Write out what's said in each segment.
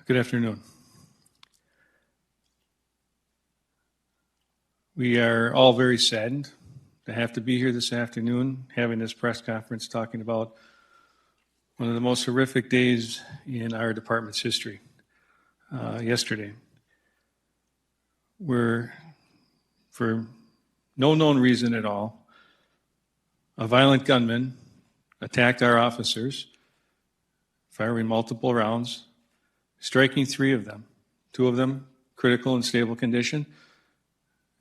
Good afternoon. We are all very saddened to have to be here this afternoon having this press conference talking about one of the most horrific days in our department's history, yesterday, where, for no known reason at all, a violent gunman attacked our officers, firing multiple rounds, striking 3 of them, 2 of them critical and stable condition,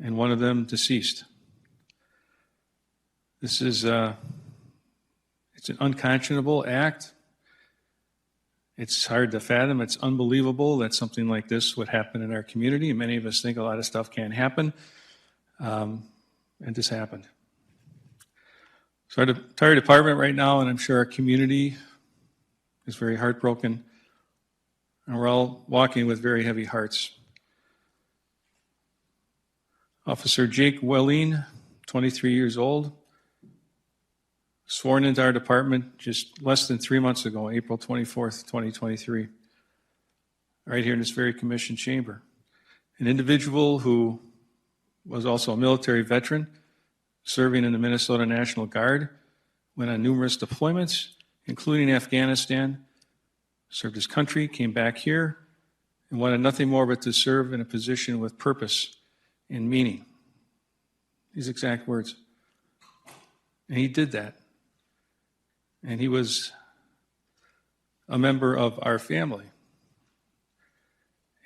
and 1 of them deceased. This is it's an unconscionable act. It's hard to fathom. It's unbelievable that something like this would happen in our community. Many of us think a lot of stuff can't happen, and this happened. So our entire department right now, and I'm sure our community, is very heartbroken, and we're all walking with very heavy hearts. Officer Jake Welling, 23 years old, sworn into our department just less than 3 months ago, April 24th, 2023, right here in this very commission chamber. An individual who was also a military veteran, serving in the Minnesota National Guard, went on numerous deployments, including Afghanistan, served his country, came back here, and wanted nothing more but to serve in a position with purpose and meaning. These exact words. And he did that. And he was a member of our family.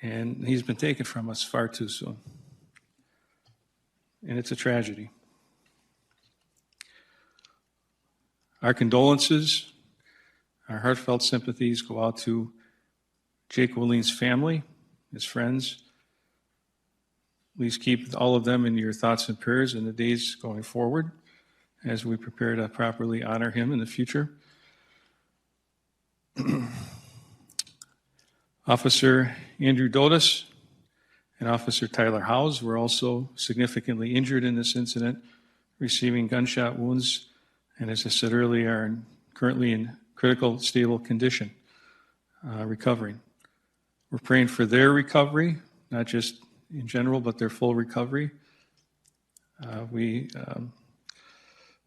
And he's been taken from us far too soon. And it's a tragedy. Our condolences, our heartfelt sympathies go out to Jake Willing's family, his friends. Please keep all of them in your thoughts and prayers in the days going forward as we prepare to properly honor him in the future. Officer Andrew Dotis and Officer Tyler Howes were also significantly injured in this incident, receiving gunshot wounds, and as I said earlier, are currently in critical, stable condition, recovering. We're praying for their recovery, not just in general, but their full recovery. We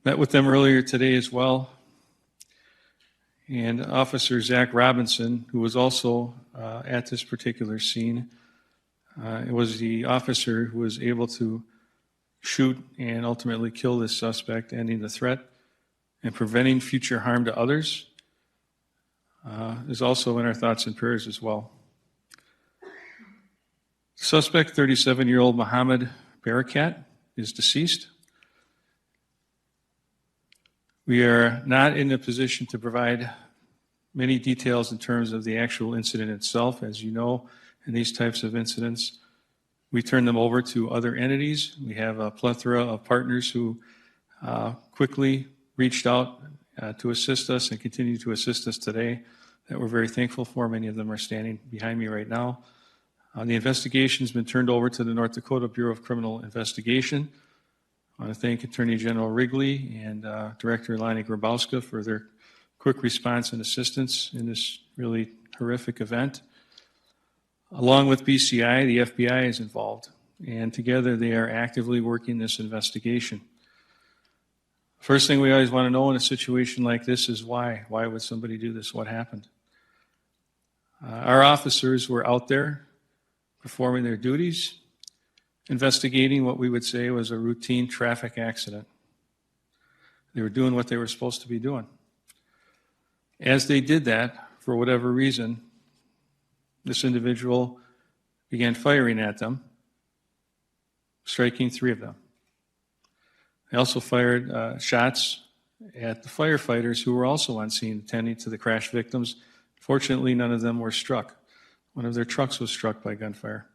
met with them earlier today as well. And Officer Zach Robinson, who was also at this particular scene, it was the officer who was able to shoot and ultimately kill this suspect, ending the threat and preventing future harm to others, is also in our thoughts and prayers as well. Suspect, 37-year-old Mohammed Barakat, is deceased. We are not in a position to provide many details in terms of the actual incident itself. As you know, in these types of incidents, we turn them over to other entities. We have a plethora of partners who quickly reached out to assist us and continue to assist us today that we're very thankful for. Many of them are standing behind me right now. The investigation has been turned over to the North Dakota Bureau of Criminal Investigation. I want to thank Attorney General Wrigley and Director Lonnie Grabowska for their quick response and assistance in this really horrific event. Along with BCI, the FBI is involved, and together they are actively working this investigation. First thing we always want to know in a situation like this is why. Why would somebody do this? What happened? Our officers were out there performing their duties, investigating what we would say was a routine traffic accident. They were doing what they were supposed to be doing. As they did that, for whatever reason, this individual began firing at them, striking 3 of them. They also fired shots at the firefighters who were also on scene attending to the crash victims. Fortunately, none of them were struck. One of their trucks was struck by gunfire.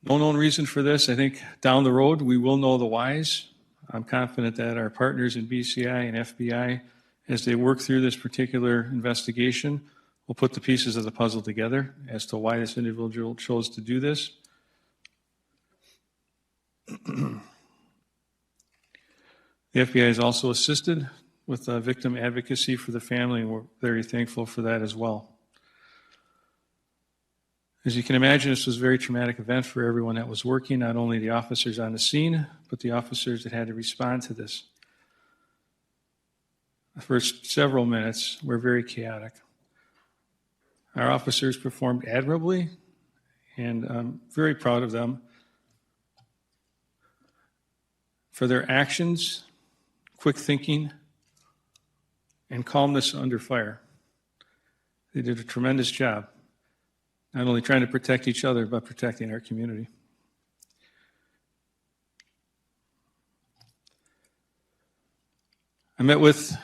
No known reason for this. I think down the road we will know the whys. I'm confident that our partners in BCI and FBI, as they work through this particular investigation, will put the pieces of the puzzle together as to why this individual chose to do this. The FBI has also assisted with victim advocacy for the family, and we're very thankful for that as well. As you can imagine, this was a very traumatic event for everyone that was working, not only the officers on the scene, but the officers that had to respond to this. The first several minutes were very chaotic. Our officers performed admirably, and I'm very proud of them for their actions, quick thinking, and calmness under fire. They did a tremendous job, not only trying to protect each other, but protecting our community. I met with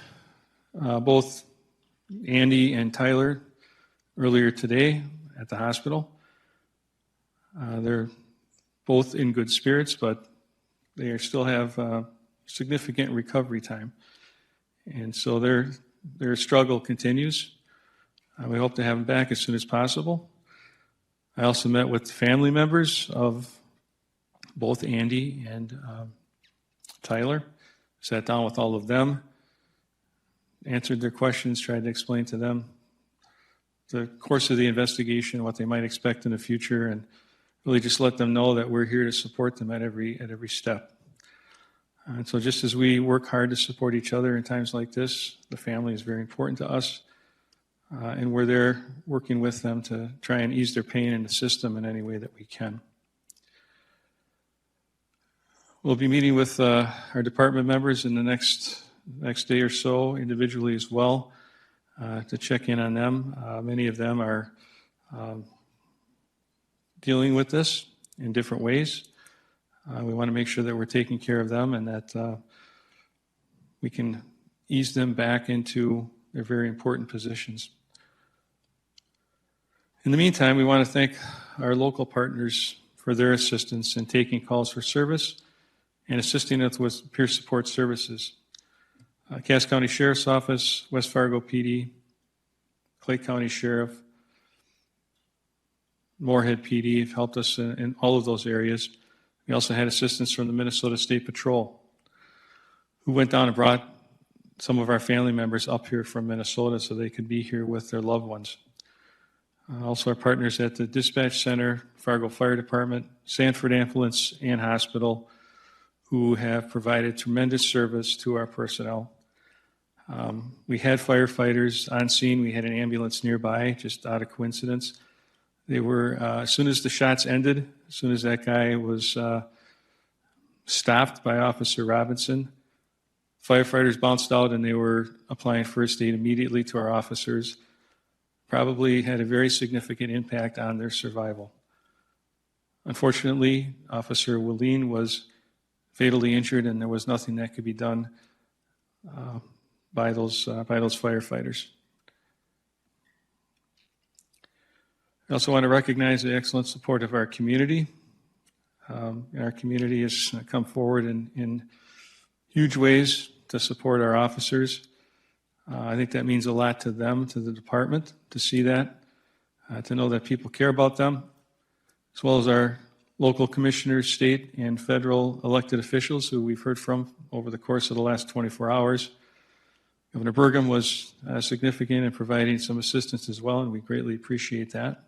both Andy and Tyler earlier today at the hospital. They're both in good spirits, but they still have significant recovery time. And so their struggle continues. We hope to have them back as soon as possible. I also met with family members of both Andy and Tyler, sat down with all of them, answered their questions, tried to explain to them the course of the investigation, what they might expect in the future, and really just let them know that we're here to support them at every step. And so just as we work hard to support each other in times like this, the family is very important to us. And we're there working with them to try and ease their pain in the system in any way that we can. We'll be meeting with our department members in the next day or so, individually as well, to check in on them. Many of them are dealing with this in different ways. We want to make sure that we're taking care of them and that we can ease them back into their very important positions. In the meantime, we want to thank our local partners for their assistance in taking calls for service and assisting us with peer support services. Cass County Sheriff's Office, West Fargo PD, Clay County Sheriff, Moorhead PD have helped us in all of those areas. We also had assistance from the Minnesota State Patrol, who went down and brought some of our family members up here from Minnesota so they could be here with their loved ones. Also our partners at the Dispatch Center, Fargo Fire Department, Sanford Ambulance and Hospital, who have provided tremendous service to our personnel. We had firefighters on scene. We had an ambulance nearby, just out of coincidence. They were, as soon as the shots ended, as soon as that guy was stopped by Officer Robinson, firefighters bounced out and they were applying first aid immediately to our officers. Probably had a very significant impact on their survival. Unfortunately, Officer Willeen was fatally injured and there was nothing that could be done by those firefighters. I also want to recognize the excellent support of our community. Our community has come forward in huge ways to support our officers. I think that means a lot to them, to the department, to see that, to know that people care about them, as well as our local commissioners, state and federal elected officials who we've heard from over the course of the last 24 hours. Governor Burgum was significant in providing some assistance as well, and we greatly appreciate that.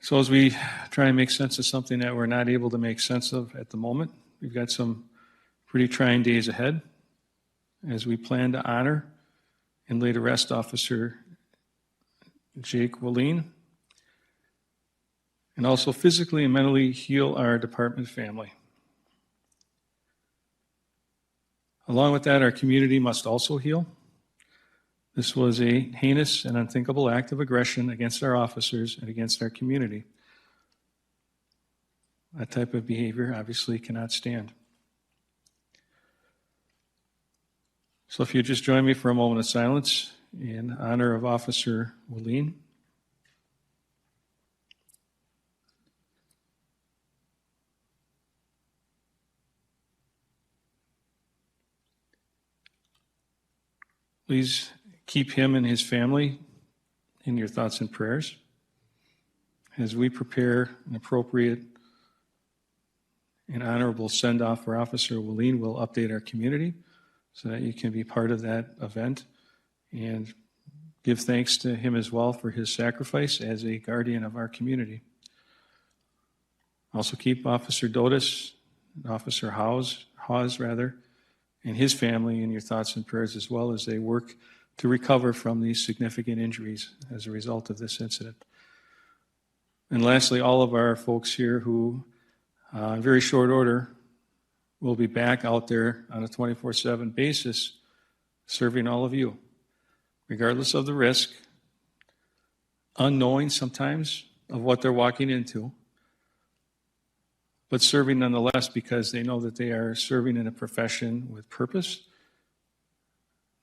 So as we try and make sense of something that we're not able to make sense of at the moment, we've got some pretty trying days ahead as we plan to honor and lay to rest Officer Jake Willeen, and also physically and mentally heal our department family. Along with that, our community must also heal. This was a heinous and unthinkable act of aggression against our officers and against our community. That type of behavior obviously cannot stand. So if you just join me for a moment of silence in honor of Officer Willeen. Please keep him and his family in your thoughts and prayers as we prepare an appropriate and honorable send-off for Officer Willeen. We'll update our community so that you can be part of that event and give thanks to him as well for his sacrifice as a guardian of our community. Also keep Officer Dotis, Officer Hawes, and his family in your thoughts and prayers as well as they work to recover from these significant injuries as a result of this incident. And lastly, all of our folks here who, in very short order, will be back out there on a 24/7 basis serving all of you, regardless of the risk, unknowing sometimes of what they're walking into, but serving nonetheless because they know that they are serving in a profession with purpose.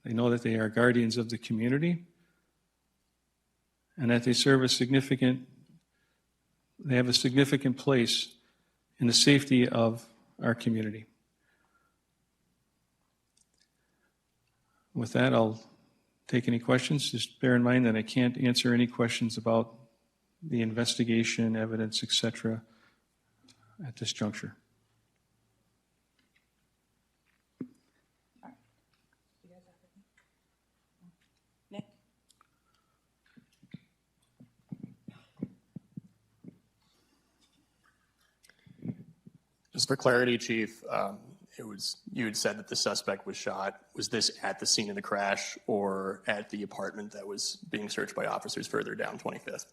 They know that they are guardians of the community and that they have a significant place in the safety of our community. With that, I'll take any questions. Just bear in mind that I can't answer any questions about the investigation, evidence, etc. at this juncture. Nick? Just for clarity, Chief, you had said that the suspect was shot. Was this at the scene of the crash or at the apartment that was being searched by officers further down 25th?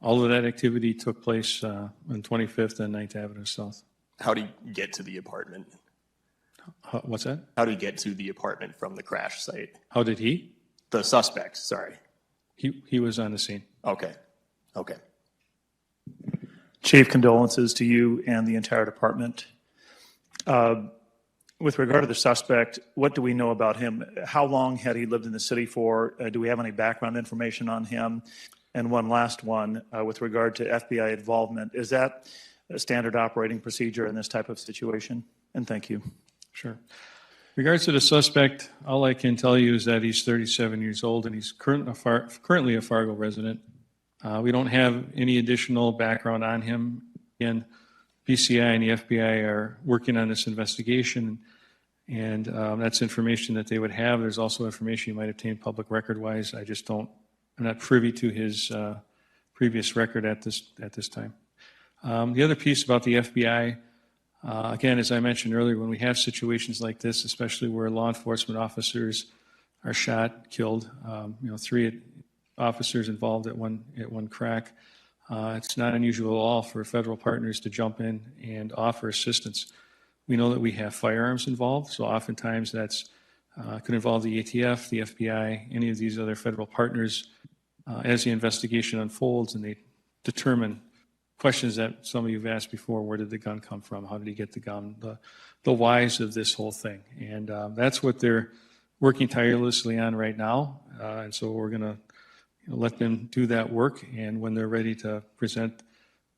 All of that activity took place on 25th and 9th Avenue South. How do you get to the apartment? What's that? How do you get to the apartment from the crash site? How did he? The suspect, sorry. He was on the scene. Okay. Chief, condolences to you and the entire department. With regard to the suspect, what do we know about him? How long had he lived in the city for? Do we have any background information on him? And one last one, with regard to FBI involvement, is that a standard operating procedure in this type of situation? And thank you. Sure. In regards to the suspect, all I can tell you is that he's 37 years old and he's currently a Fargo resident. We don't have any additional background on him. Again, BCI and the FBI are working on this investigation, and that's information that they would have. There's also information you might obtain public record-wise. I'm not privy to his previous record at this time. The other piece about the FBI, again, as I mentioned earlier, when we have situations like this, especially where law enforcement officers are shot, killed, 3 officers involved at one crack, it's not unusual at all for federal partners to jump in and offer assistance. We know that we have firearms involved, so oftentimes that's could involve the ATF, the FBI, any of these other federal partners as the investigation unfolds and they determine questions that some of you have asked before. Where did the gun come from? How did he get the gun? The whys of this whole thing. And that's what they're working tirelessly on right now. And so we're going to let them do that work. And when they're ready to present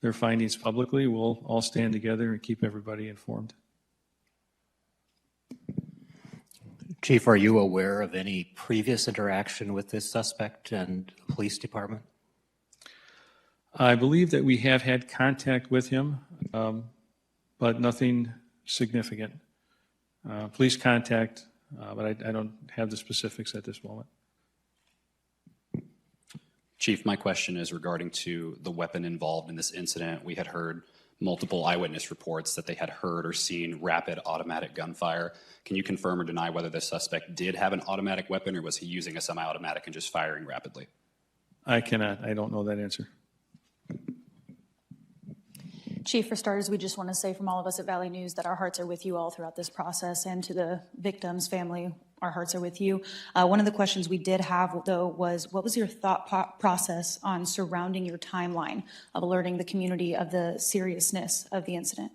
their findings publicly, we'll all stand together and keep everybody informed. Chief, are you aware of any previous interaction with this suspect and the police department? I believe that we have had contact with him, but nothing significant. Police contact, but I don't have the specifics at this moment. Chief, my question is regarding to the weapon involved in this incident. We had heard multiple eyewitness reports that they had heard or seen rapid automatic gunfire. Can you confirm or deny whether the suspect did have an automatic weapon or was he using a semi-automatic and just firing rapidly? I cannot. I don't know that answer. Chief, for starters, we just want to say from all of us at Valley News that our hearts are with you all throughout this process, and to the victim's family, our hearts are with you. One of the questions we did have, though, was what was your thought process on surrounding your timeline of alerting the community of the seriousness of the incident?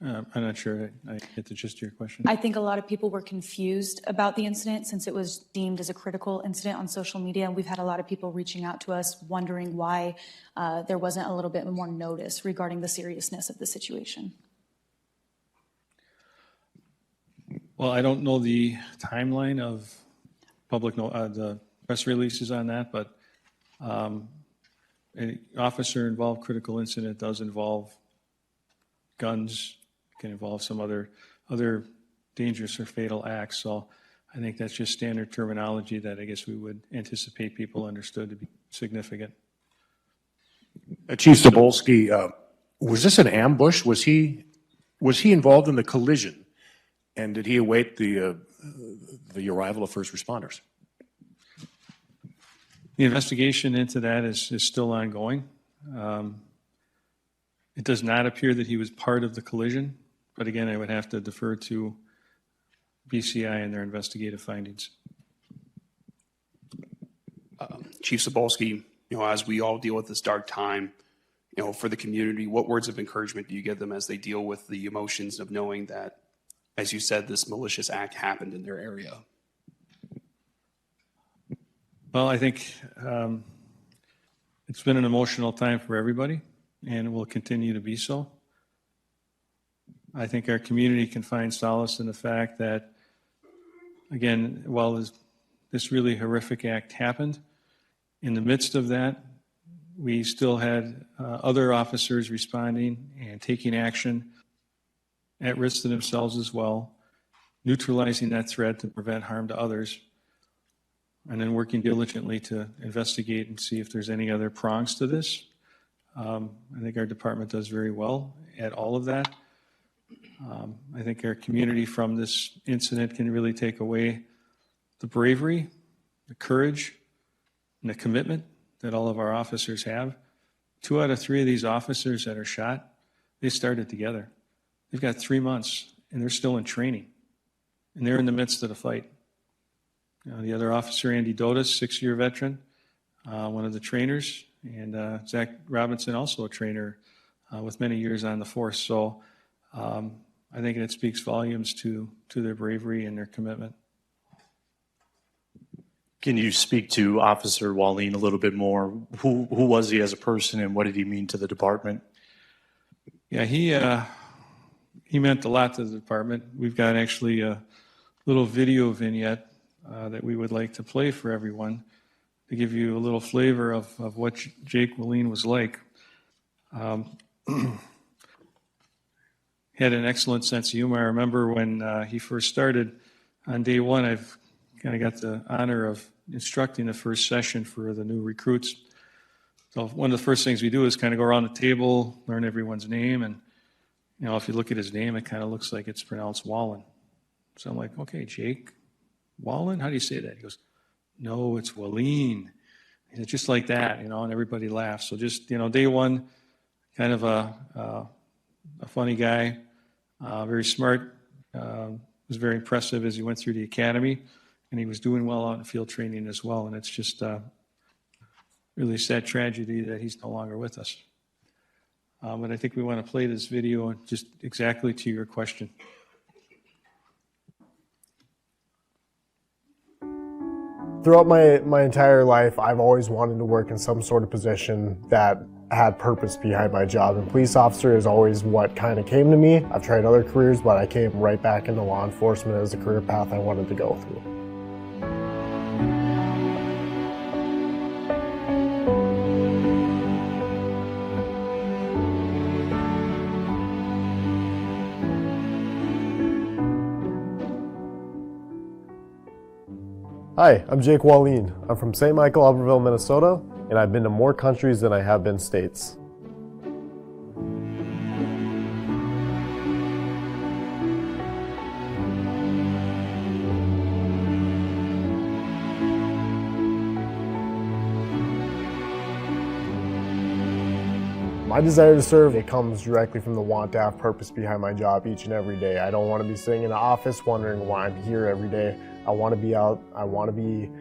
I'm not sure I get the gist of your question. I think a lot of people were confused about the incident since it was deemed as a critical incident on social media. And we've had a lot of people reaching out to us wondering why there wasn't a little bit more notice regarding the seriousness of the situation. Well, I don't know the timeline of the press releases on that, but an officer-involved critical incident does involve guns, can involve some other dangerous or fatal acts. So I think that's just standard terminology that I guess we would anticipate people understood to be significant. Chief Sobolski, was this an ambush? Was he involved in the collision? And did he await the arrival of first responders? The investigation into that is still ongoing. It does not appear that he was part of the collision, but again, I would have to defer to BCI and their investigative findings. Chief Sobolski, as we all deal with this dark time, for the community, what words of encouragement do you give them as they deal with the emotions of knowing that, as you said, this malicious act happened in their area? Well, I think it's been an emotional time for everybody, and it will continue to be so. I think our community can find solace in the fact that, again, while this really horrific act happened, in the midst of that, we still had other officers responding and taking action at risk to themselves as well, neutralizing that threat to prevent harm to others, and then working diligently to investigate and see if there's any other prongs to this. I think our department does very well at all of that. I think our community from this incident can really take away the bravery, the courage, and the commitment that all of our officers have. 2 out of 3 of these officers that are shot, they started together. They've got 3 months, and they're still in training, and they're in the midst of the fight. The other officer, Andy Dotis, 6-year veteran, one of the trainers, and Zach Robinson, also a trainer with many years on the force. So I think it speaks volumes to their bravery and their commitment. Can you speak to Officer Wallin a little bit more? Who was he as a person, and what did he mean to the department? Yeah, he meant a lot to the department. We've got actually a little video vignette that we would like to play for everyone to give you a little flavor of what Jake Wallin was like. He had an excellent sense of humor. I remember when he first started on day one, I've kind of got the honor of instructing the first session for the new recruits. So one of the first things we do is kind of go around the table, learn everyone's name, and if you look at his name, it kind of looks like it's pronounced Wallin. So I'm like, okay, Jake Wallin, how do you say that? He goes, no, it's Wallin. He said, just like that, and everybody laughs. So just, day one, kind of a funny guy, very smart, was very impressive as he went through the academy, and he was doing well out in field training as well. And it's just really a sad tragedy that he's no longer with us. But I think we want to play this video just exactly to your question. Throughout my entire life, I've always wanted to work in some sort of position that had purpose behind my job, and police officer is always what kind of came to me. I've tried other careers, but I came right back into law enforcement as the career path I wanted to go through. Hi, I'm Jake Wallin. I'm from St. Michael, Albertville, Minnesota, and I've been to more countries than I have been states. My desire to serve, it comes directly from the want to have purpose behind my job each and every day. I don't want to be sitting in an office wondering why I'm here every day. I want to be out. I want to be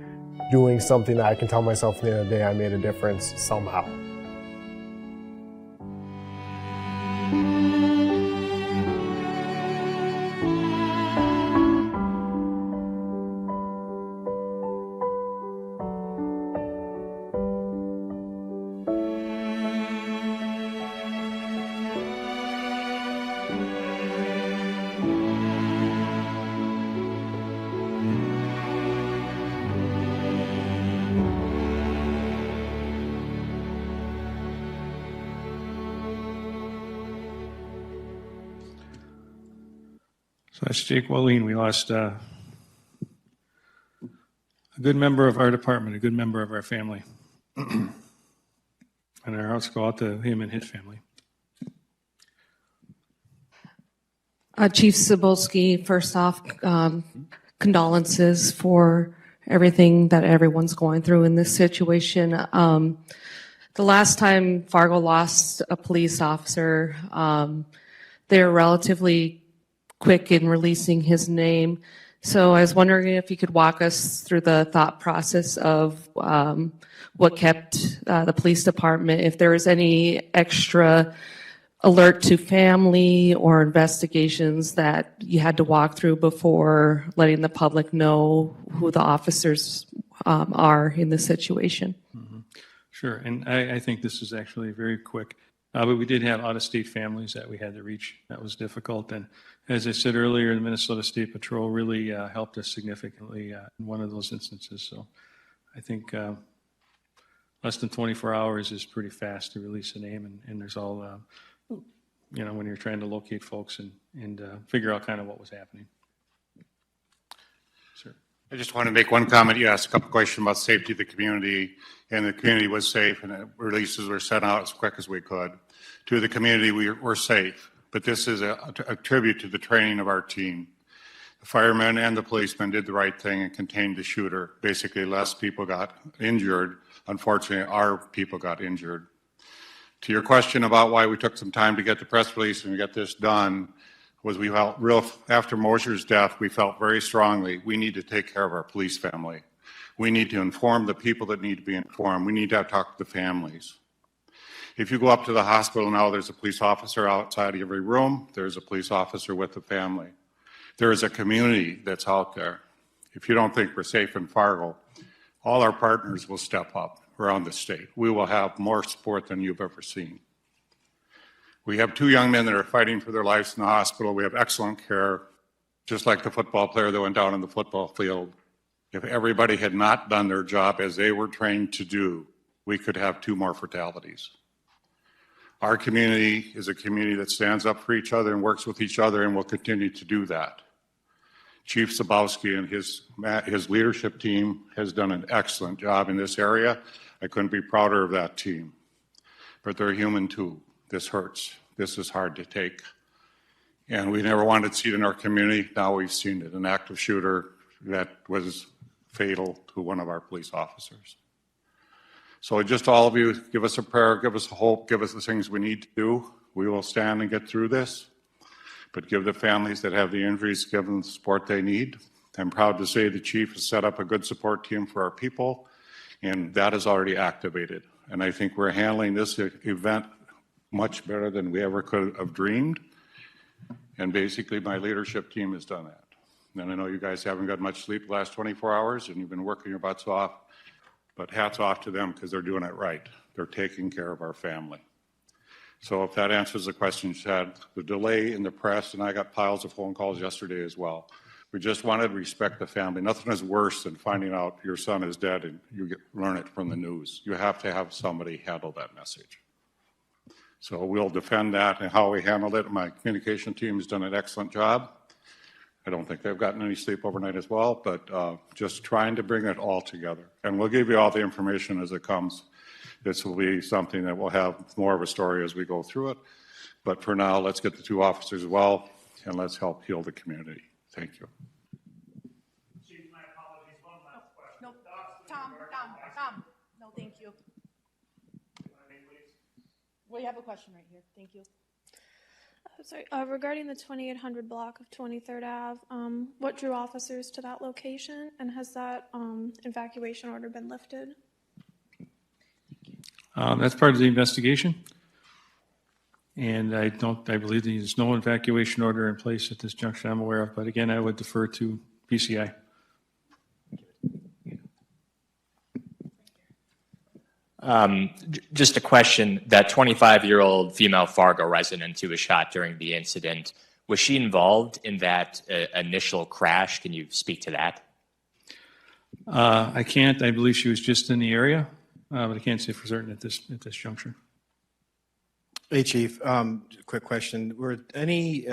doing something that I can tell myself at the end of the day I made a difference somehow. So that's Jake Wallin. We lost a good member of our department, a good member of our family. And our hearts go out to him and his family. Chief Cebulski, first off, condolences for everything that everyone's going through in this situation. The last time Fargo lost a police officer, they were relatively quick in releasing his name. So I was wondering if you could walk us through the thought process of what kept the police department, if there was any extra alert to family or investigations that you had to walk through before letting the public know who the officers are in this situation. Sure, and I think this is actually very quick. But we did have out-of-state families that we had to reach. That was difficult. And as I said earlier, the Minnesota State Patrol really helped us significantly in one of those instances. So I think less than 24 hours is pretty fast to release a name. And there's all, when you're trying to locate folks and figure out kind of what was happening. Sir. I just want to make one comment. You asked a couple questions about safety of the community, and the community was safe, and releases were sent out as quick as we could. To the community, we're safe, but this is a tribute to the training of our team. The firemen and the policemen did the right thing and contained the shooter. Basically, less people got injured. Unfortunately, our people got injured. To your question about why we took some time to get the press release and get this done, was we felt after Mosher's death, we felt very strongly we need to take care of our police family. We need to inform the people that need to be informed. We need to talk to the families. If you go up to the hospital now, there's a police officer outside every room. There's a police officer with the family. There is a community that's out there. If you don't think we're safe in Fargo, all our partners will step up around the state. We will have more support than you've ever seen. We have 2 young men that are fighting for their lives in the hospital. We have excellent care, just like the football player that went down in the football field. If everybody had not done their job as they were trained to do, we could have 2 more fatalities. Our community is a community that stands up for each other and works with each other, and will continue to do that. Chief Cebulski and his leadership team has done an excellent job in this area. I couldn't be prouder of that team. But they're human too. This hurts. This is hard to take. And we never wanted to see it in our community. Now we've seen it, an active shooter that was fatal to one of our police officers. So just all of you, give us a prayer, give us a hope, give us the things we need to do. We will stand and get through this. But give the families that have the injuries, give them the support they need. I'm proud to say the chief has set up a good support team for our people, and that is already activated. And I think we're handling this event much better than we ever could have dreamed. And basically, my leadership team has done that. And I know you guys haven't got much sleep the last 24 hours, and you've been working your butts off, but hats off to them because they're doing it right. They're taking care of our family. So if that answers the question you had, the delay in the press, and I got piles of phone calls yesterday as well. We just wanted to respect the family. Nothing is worse than finding out your son is dead and you learn it from the news. You have to have somebody handle that message. So we'll defend that and how we handled it. My communication team has done an excellent job. I don't think they've gotten any sleep overnight as well, but just trying to bring it all together. And we'll give you all the information as it comes. This will be something that will have more of a story as we go through it. But for now, let's get the 2 officers well, and let's help heal the community. Thank you. Chief, my apologies. One last question. No, Tom. No, thank you. We have a question right here. Thank you. Sorry, regarding the 2800 block of 23rd Ave, what drew officers to that location, and has that evacuation order been lifted? That's part of the investigation. And I believe there's no evacuation order in place at this juncture I'm aware of. But again, I would defer to PCI. Just a question, that 25-year-old female Fargo resident who was shot during the incident, was she involved in that initial crash? Can you speak to that? I can't. I believe she was just in the area, but I can't say for certain at this juncture. Hey, Chief. Quick question. Were any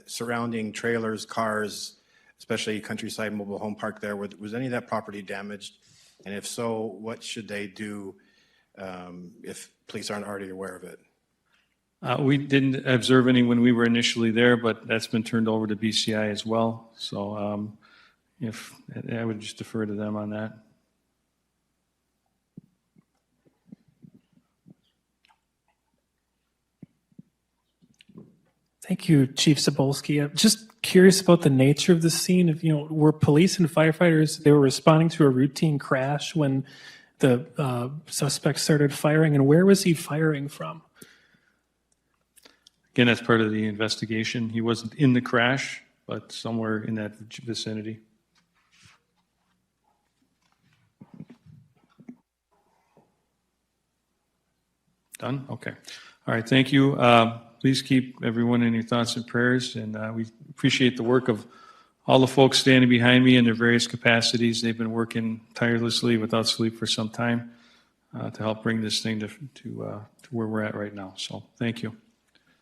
surrounding trailers, cars, especially Countryside Mobile Home Park there, was any of that property damaged? And if so, what should they do if police aren't already aware of it? We didn't observe any when we were initially there, but that's been turned over to BCI as well. So if I would just defer to them on that. Thank you, Chief Cebulski. I'm just curious about the nature of the scene. If were police and firefighters, they were responding to a routine crash when the suspect started firing, and where was he firing from? Again, that's part of the investigation. He wasn't in the crash, but somewhere in that vicinity. Done? Okay. All right, thank you. Please keep everyone in your thoughts and prayers, and we appreciate the work of all the folks standing behind me in their various capacities. They've been working tirelessly without sleep for some time to help bring this thing to where we're at right now. So thank you.